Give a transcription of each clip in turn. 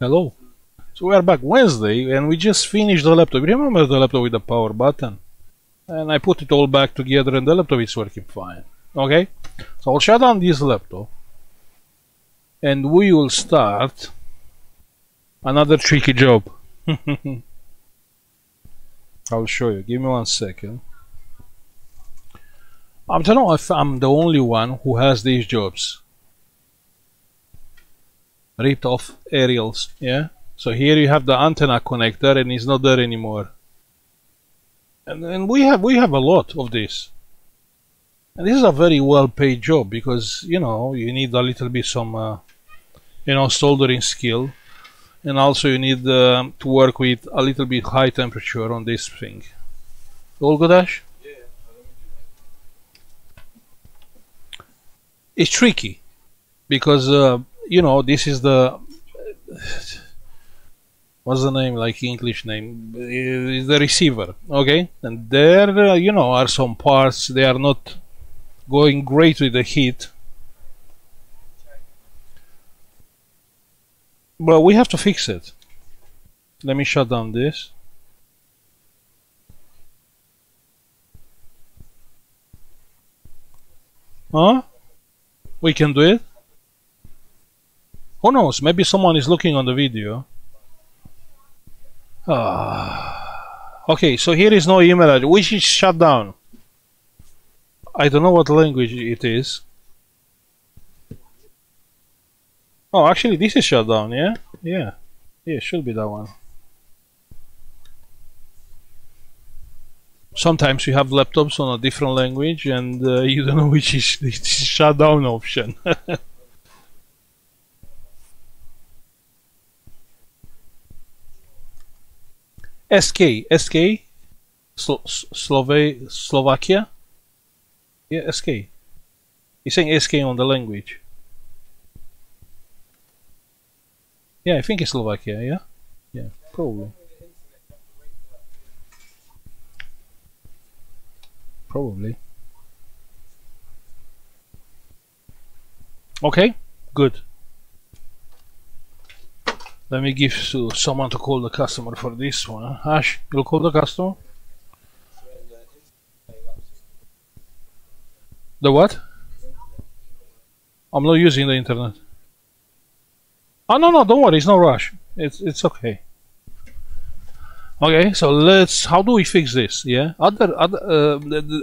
Hello. So we are back Wednesday and we just finished the laptop. Remember the laptop with the power button? And I put it all back together and the laptop is working fine. Okay? So I'll shut down this laptop and we will start another tricky job. I'll show you. Give me 1 second. I don't know if I'm the only one who has these jobs. Ripped off aerials, yeah? So here you have the antenna connector and it's not there anymore. And we have a lot of this. And this is a very well paid job because, you know, you need a little bit some, soldering skill. And also you need to work with a little bit high temperature on this thing. All good, Ash? Yeah. It's tricky because, this is the... What's the name, like English name? Is the receiver, okay? And there, are some parts, they are not going great with the heat. But we have to fix it. Let me shut down this. Huh? We can do it? Who knows? Maybe someone is looking on the video. Okay, so here is no email address, which is shut down. I don't know what language it is. Oh, actually this is shut down, yeah? Yeah, it should be that one. Sometimes you have laptops on a different language and you don't know which is the shut down option. SK, Slovakia? Yeah, SK. He's saying SK on the language. Yeah, I think it's Slovakia, yeah? Yeah, probably. Probably. Okay, good. Let me give someone to call the customer for this one. Ash, you'll call the customer? The what? I'm not using the internet. Oh no, don't worry, it's no rush. It's okay. Okay, so how do we fix this? Yeah.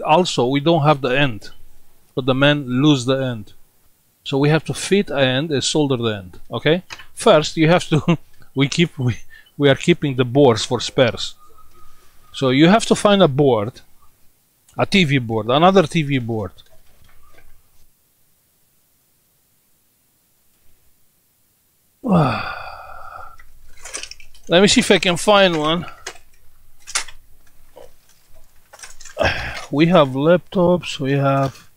Also, we don't have the end, but the man lose the end. So we have to fit a end and solder the end. Okay. First, you have to. We are keeping the boards for spares. So you have to find a board, a TV board, another TV board. Let me see if I can find one. We have laptops, we have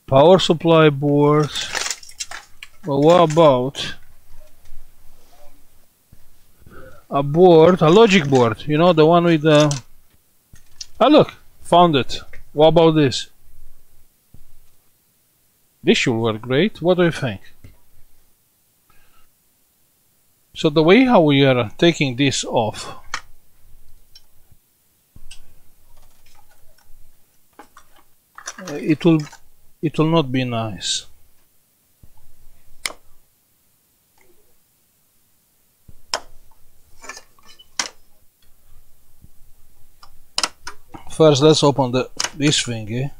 power supply boards. But what about a board, a logic board? You know, the one with the... Ah, look, found it. What about this? This should work great. What do you think? So the way how we are taking this off, it will not be nice. First, let's open this thingy.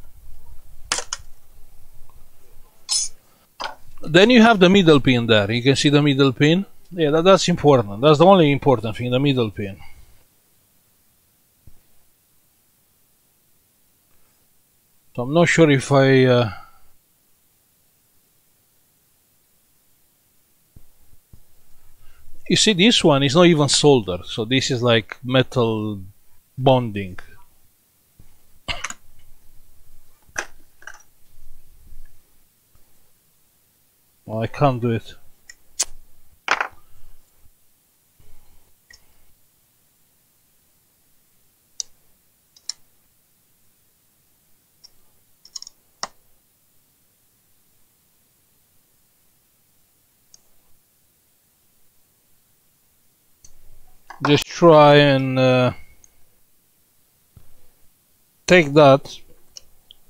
Then you have the middle pin there. You can see the middle pin. Yeah, that's important. That's the only important thing, the middle pin. So I'm not sure if I... You see, this one is not even soldered, so this is like metal bonding. Oh, I can't do it. try and take that,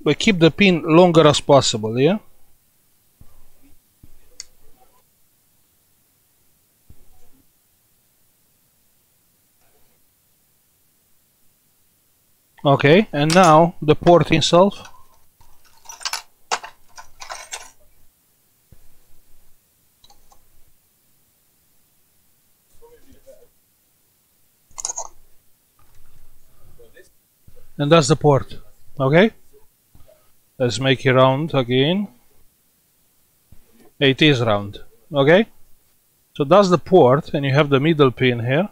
but keep the pin longer as possible, yeah? Okay, and now the port itself. And that's the port. Okay, let's make it round again. It is round. Okay, so that's the port, and you have the middle pin here.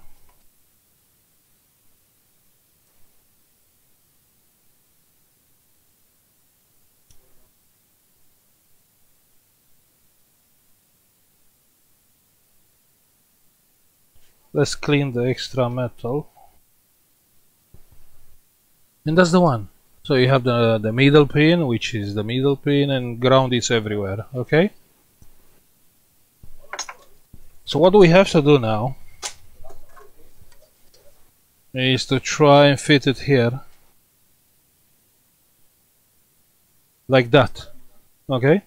Let's clean the extra metal. And that's the one. So you have the middle pin, which is the middle pin, and ground is everywhere. Okay, so what we have to do now is to try and fit it here like that. Okay,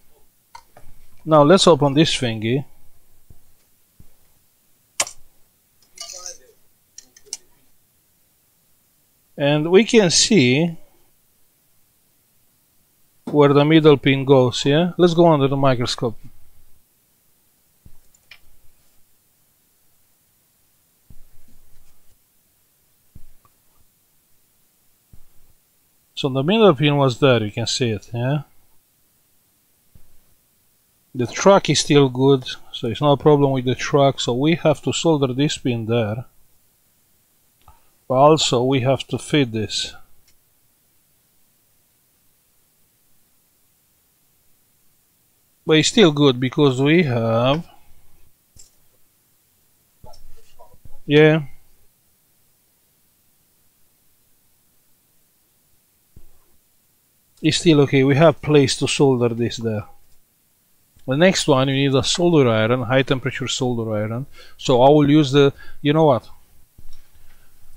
now let's open this thingy, and we can see where the middle pin goes. Yeah, let's go under the microscope. So the middle pin was there, you can see it, yeah? The track is still good, so it's no problem with the track, so we have to solder this pin there. But also we have to fit this. But it's still good because we have... Yeah. It's still okay, we have place to solder this there. The next one, you need a solder iron, high temperature solder iron. So I will use the, you know what?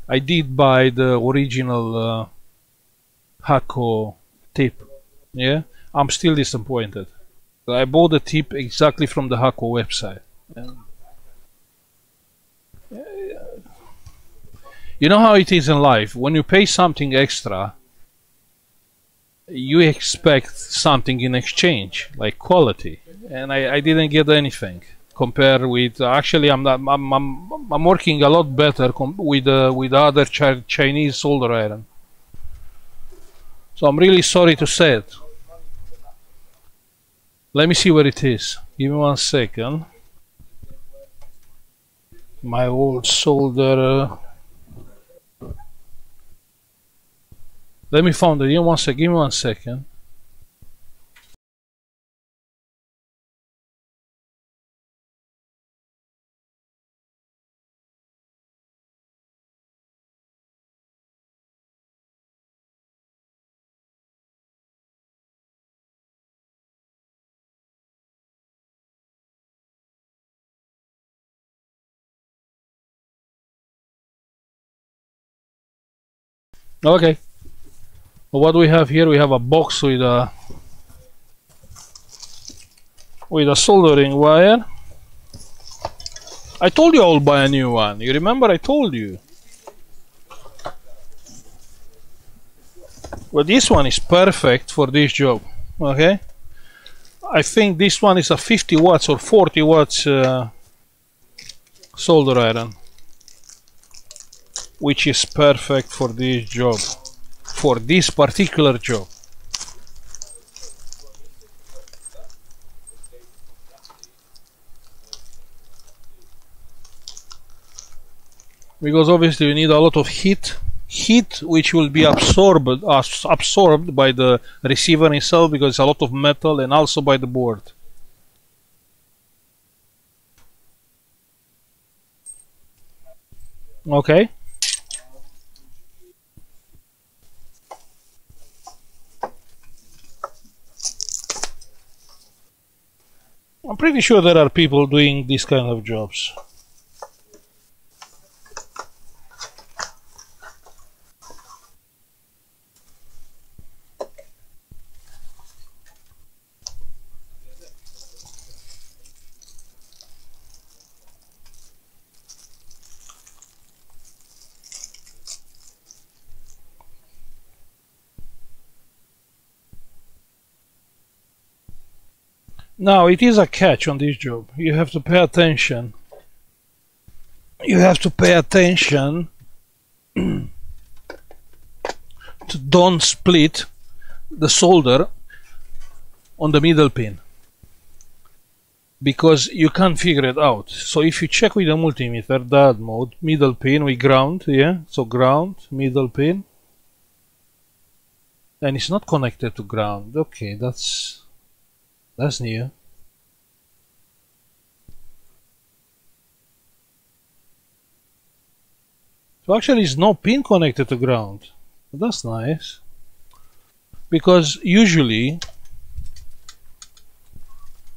I did buy the original Hakko tip. Yeah, I'm still disappointed. I bought the tip exactly from the Hakko website. You know how it is in life. When you pay something extra, you expect something in exchange, like quality, and I didn't get anything compared with. Actually, I'm working a lot better with the other Chinese solder iron. So I'm really sorry to say it. Let me see where it is. Give me 1 second. My old solder. Let me find it. Give me 1 second. Okay. What we have here, we have a box with a soldering wire. I told you I'll buy a new one. You remember I told you. Well, this one is perfect for this job. Okay. I think this one is a 50 watts or 40 watts solder iron, which is perfect for this job. For this particular job. Because obviously you need a lot of heat which will be absorbed by the receiver itself, because it's a lot of metal, and also by the board. Okay. I'm pretty sure there are people doing these kind of jobs. Now it is a catch on this job. You have to pay attention. You have to pay attention to don't split the solder on the middle pin, because you can't figure it out. So if you check with the multimeter, that mode, middle pin with ground, yeah, so ground, middle pin, and it's not connected to ground. Okay, that's new. So actually there's no pin connected to ground. That's nice, because usually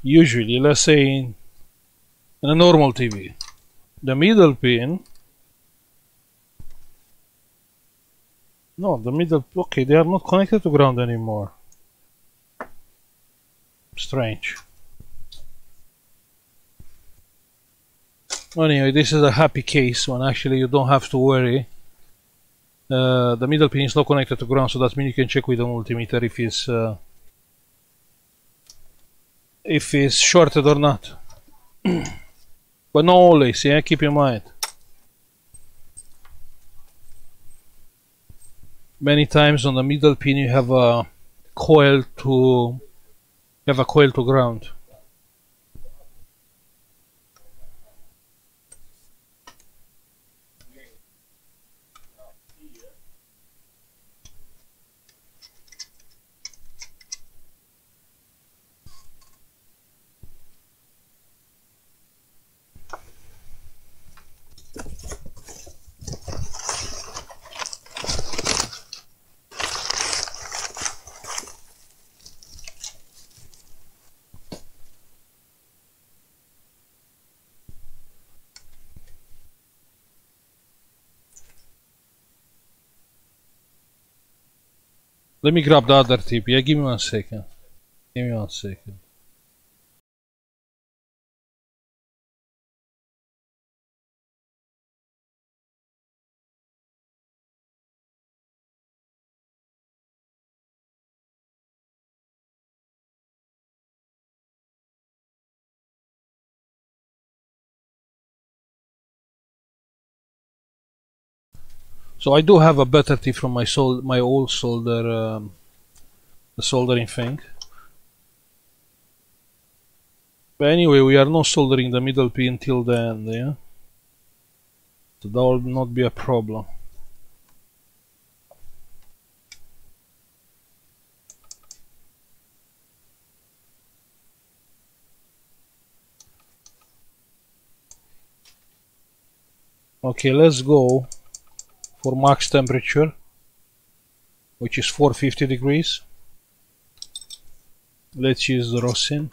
let's say in a normal TV, the middle pin, no, the middle, okay, they are not connected to ground anymore. Strange. Anyway, this is a happy case when actually you don't have to worry. The middle pin is not connected to ground, so that means you can check with the multimeter if it's shorted or not. But not always, yeah, keep in mind. Many times on the middle pin you have a coil to ground. Let me grab the other tip. Yeah, give me 1 second. Give me 1 second. So I do have a better tip from my old solder, the soldering thing. But anyway, we are not soldering the middle pin till the end, yeah? So that will not be a problem. Okay, let's go for max temperature, which is 450 degrees. Let's use the rosin.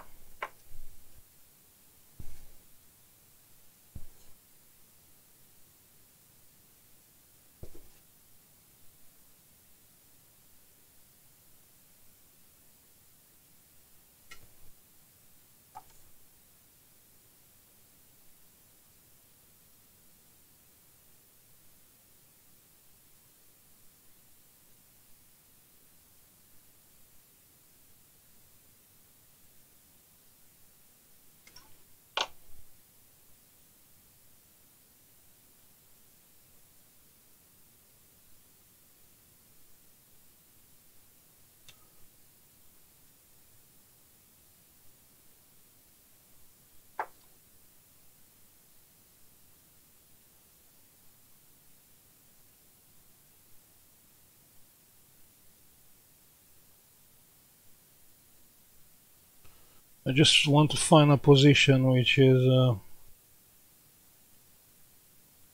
I just want to find a position which is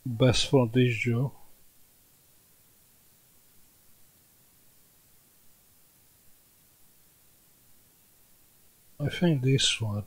best for this job. I think this one.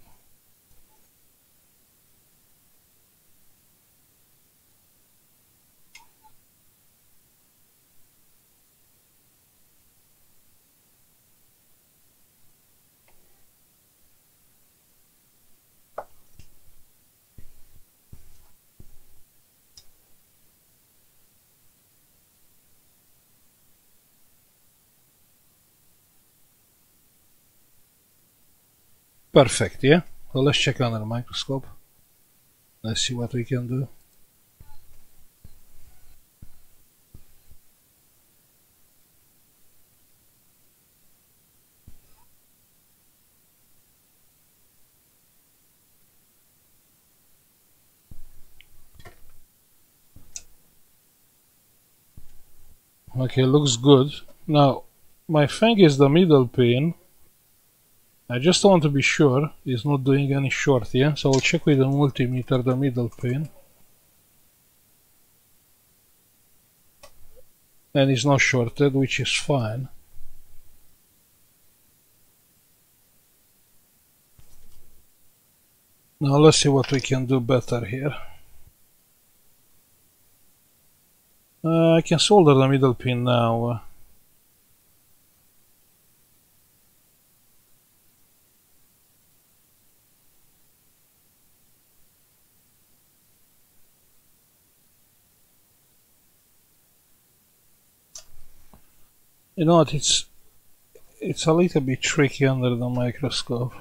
Perfect, yeah? So let's check under the microscope. Let's see what we can do. Okay, looks good. Now, my thing is the middle pin. I just want to be sure it's not doing any short, yeah? So I'll check with the multimeter the middle pin. And it's not shorted, which is fine. Now let's see what we can do better here. I can solder the middle pin now. You know what, it's a little bit tricky under the microscope.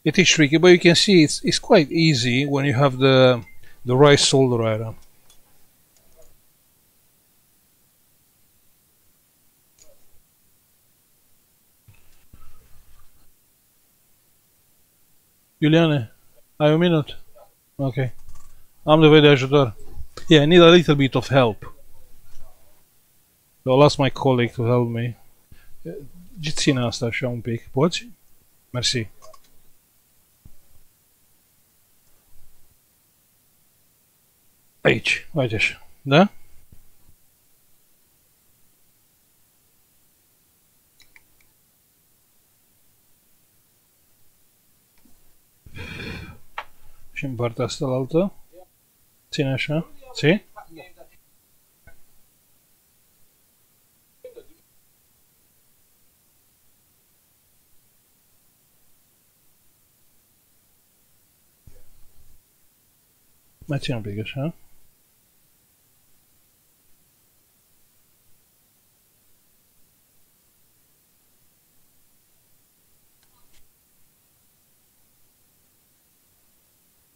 It is tricky, but you can see it's quite easy when you have the right solder iron. Juliane, ai un minut? Ok. Am nevoie de ajutor. Yeah, I need a little bit of help. So I'll ask my colleague to help me. Ține asta așa un pic. Poți? Mersi. Aici, uite așa. Da? Și în partea asta la altă. Ține așa. Ții? Mai ține un pic așa.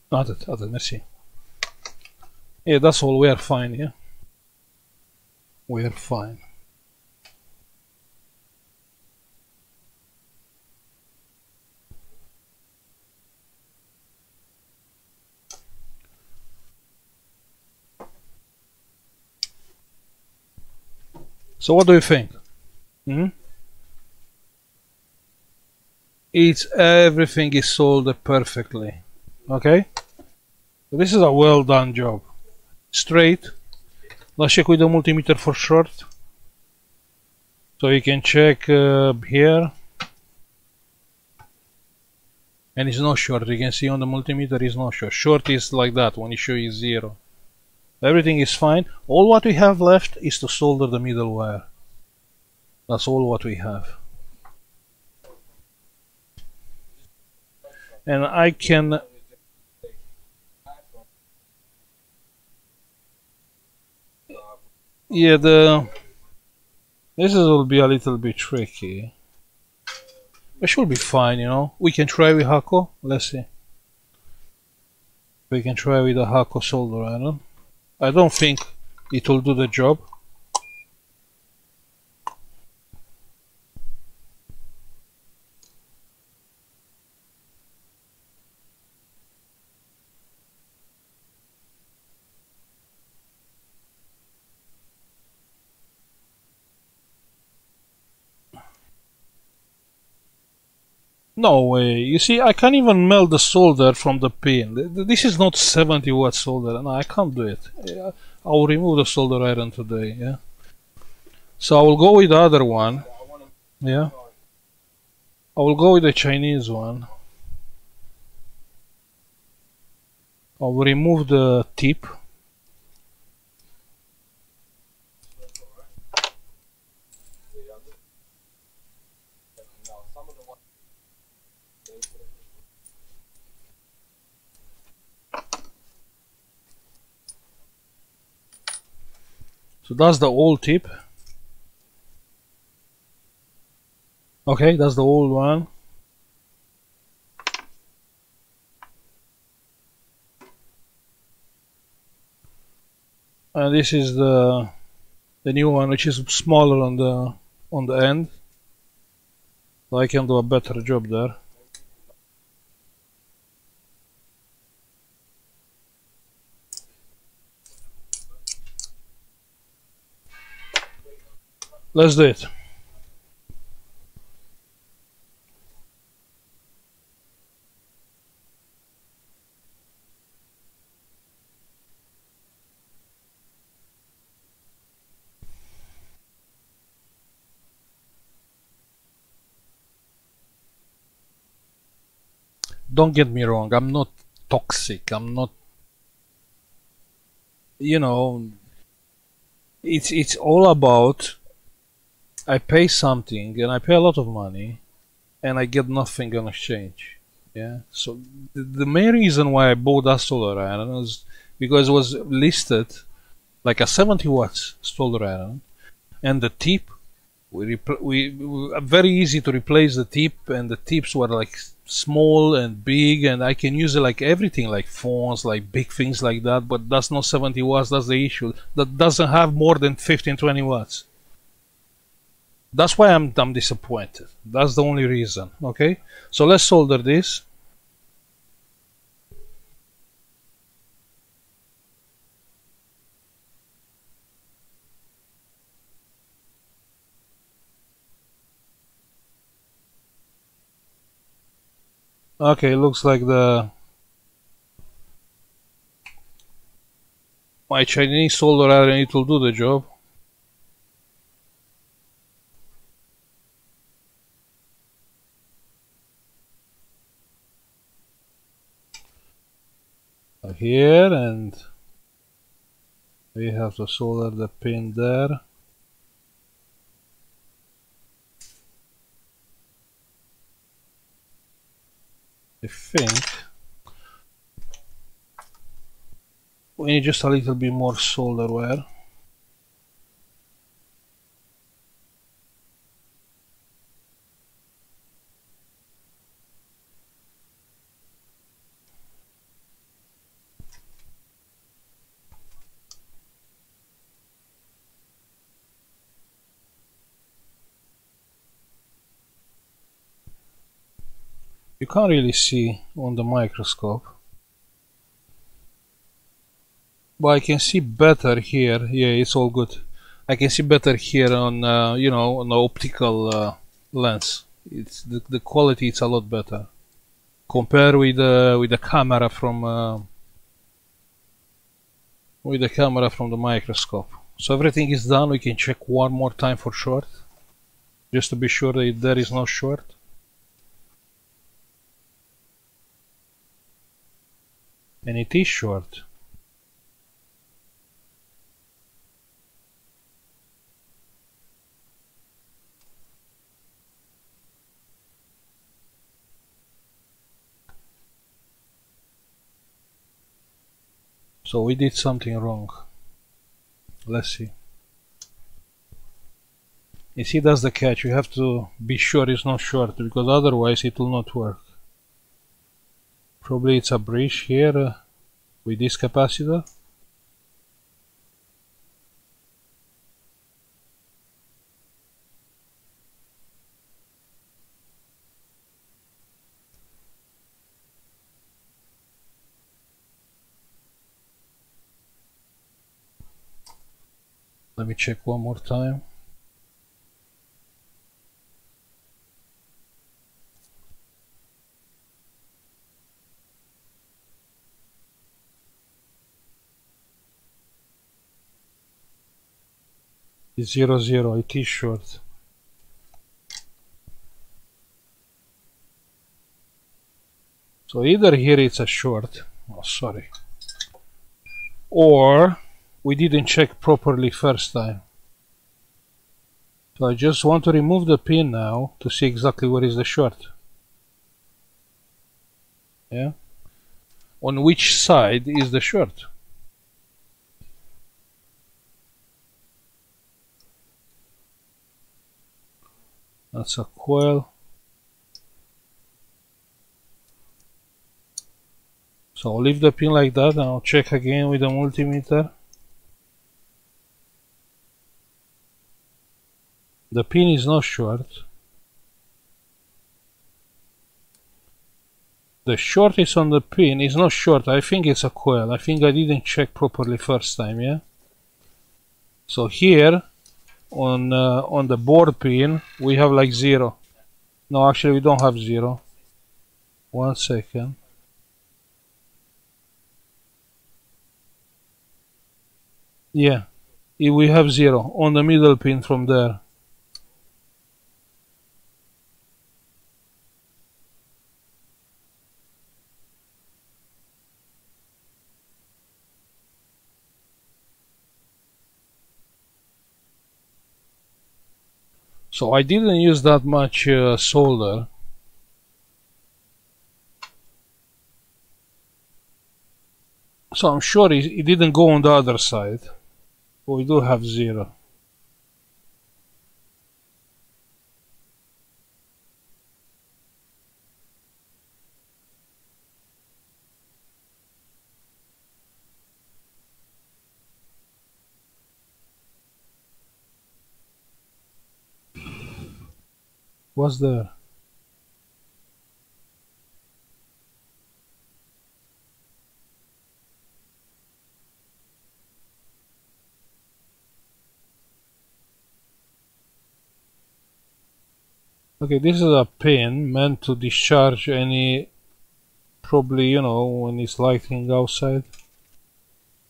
Atât, mersi. Yeah, that's all, we are fine, yeah? We are fine. So what do you think? Everything is soldered perfectly. Okay? So this is a well done job. Straight. Let's check with the multimeter for short. So you can check here. And it's not short. You can see on the multimeter it's not short. Short is like that when it shows you 0. Everything is fine. All what we have left is to solder the middle wire. That's all what we have. And I can... Yeah, this will be a little bit tricky. It should be fine, you know. We can try with Hako. Let's see. We can try with the Hako solder iron. I don't think it will do the job. No way. You see, I can't even melt the solder from the pin. This is not 70 watt solder. No, I can't do it. I'll remove the solder iron today, yeah. So I will go with the other one. Yeah. I will go with the Chinese one. I will remove the tip. So that's the old tip. Okay, that's the old one. And this is the new one, which is smaller on the end. So I can do a better job there. Let's do it. Don't get me wrong, I'm not toxic, I'm not, you know, it's all about, I pay something and I pay a lot of money and I get nothing in exchange. Yeah, so the main reason why I bought that solar iron is because it was listed like a 70 watts solar iron, and the tip we very easy to replace the tip, and the tips were like small and big, and I can use it like everything, like phones, like big things like that. But that's not 70 watts. That's the issue. That doesn't have more than 15-20 watts. That's why I'm disappointed. That's the only reason. Okay, so let's solder this. Okay, looks like my Chinese solder iron, it will do the job. Here, and we have to solder the pin there. I think we need just a little bit more solder wire. You can't really see on the microscope, but I can see better here. Yeah, it's all good. I can see better here on you know, on the optical lens. It's the quality. It's a lot better compared with the camera from the microscope. So everything is done. We can check one more time for short, just to be sure that there is no short. And it is short. So we did something wrong. Let's see. You see, that's the catch. You have to be sure it's not short, because otherwise it will not work. Probably it's a breach here with this capacitor. Let me check one more time. It's 00, it is short. So either here it's a short, oh sorry, or we didn't check properly first time. So I just want to remove the pin now to see exactly where is the short. Yeah, on which side is the short? That's a coil. So I'll leave the pin like that and I'll check again with the multimeter. The pin is not short. The short is on the pin, it's not short, I think it's a coil. I think I didn't check properly first time, yeah? So here, on the board pin, we have like 0. No, actually we don't have 0. 1 second. Yeah, we have 0 on the middle pin from there. So I didn't use that much solder. So I'm sure it didn't go on the other side. But we do have 0. What's there? Okay, this is a pin meant to discharge any, probably, you know, when it's lighting outside.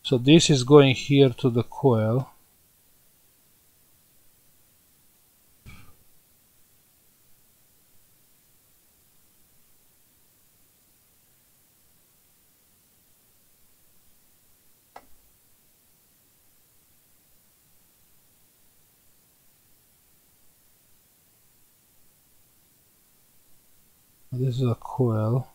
So this is going here to the coil. This is a coil.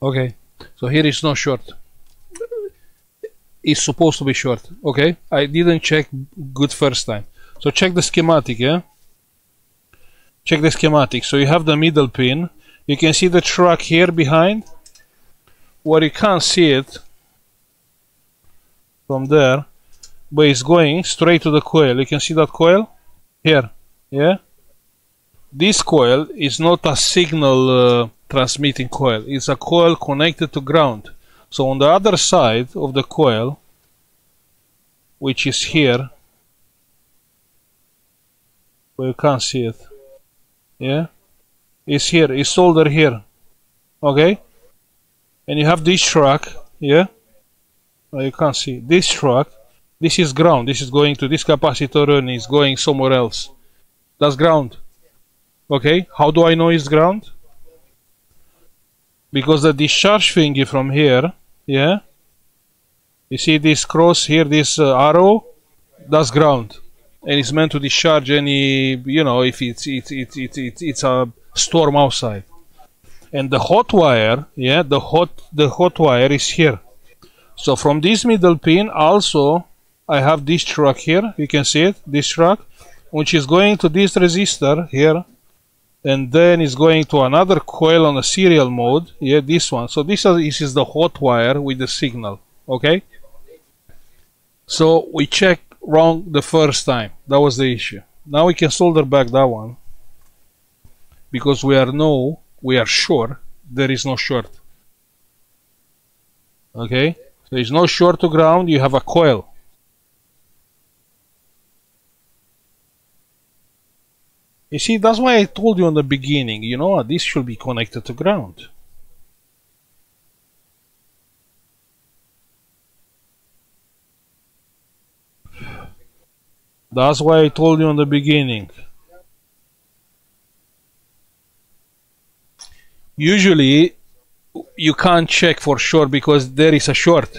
Okay, so here is not short. It's supposed to be short. Okay, I didn't check good first time. So check the schematic, yeah? Check the schematic. So you have the middle pin. You can see the track here behind. Where you can't see it from there, but it's going straight to the coil. You can see that coil? Here, yeah? This coil is not a signal transmitting coil. It's a coil connected to ground. So on the other side of the coil, which is here, but you can't see it, yeah, it's here, it's soldered here, okay, and you have this track, yeah, you can't see this track. This is ground, this is going to this capacitor and is going somewhere else. That's ground. Okay, how do I know it's ground? Because the discharge thingy from here, yeah, you see this cross here, this arrow, that's ground, and it's meant to discharge any, you know, if it's a storm outside. And the hot wire, yeah, the hot wire is here. So from this middle pin also I have this track here, you can see it, this track, which is going to this resistor here, and then it's going to another coil on a serial mode, yeah, this one. So this is the hot wire with the signal, okay? So we checked wrong the first time, that was the issue. Now we can solder back that one, because we are sure there is no short. Okay, so it's no short to ground, you have a coil. You see, that's why I told you in the beginning, you know what, this should be connected to ground. That's why I told you in the beginning. Usually, you can't check for sure because there is a short.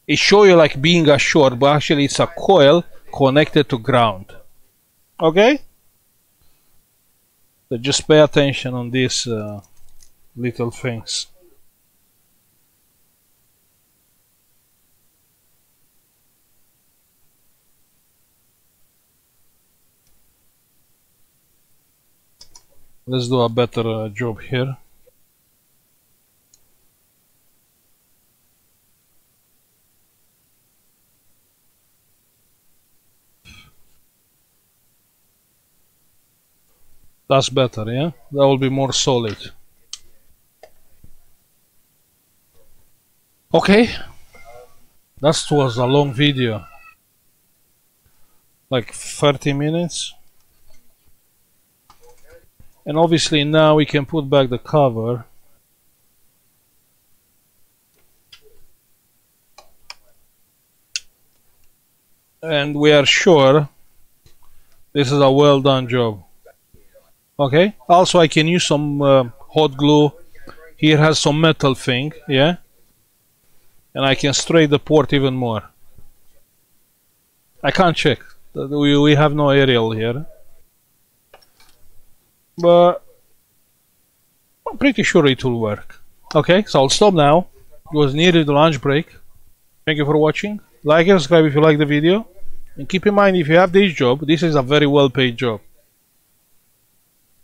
It shows you like being a short, but actually it's a coil connected to ground. Okay? So just pay attention on these little things. Let's do a better job here. That's better, yeah? That will be more solid. Okay. That was a long video. Like 30 minutes. And obviously now we can put back the cover. And we are sure this is a well done job. Okay, also I can use some hot glue. Here has some metal thing, yeah? And I can straight the port even more. I can't check. We have no aerial here. But I'm pretty sure it will work. Okay, so I'll stop now. It was nearly the lunch break. Thank you for watching. Like and subscribe if you like the video. And keep in mind, if you have this job, this is a very well paid job.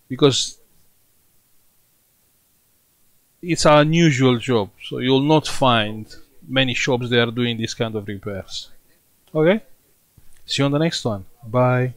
Because it's an unusual job. So you'll not find many shops that are doing this kind of repairs. Okay? See you on the next one. Bye.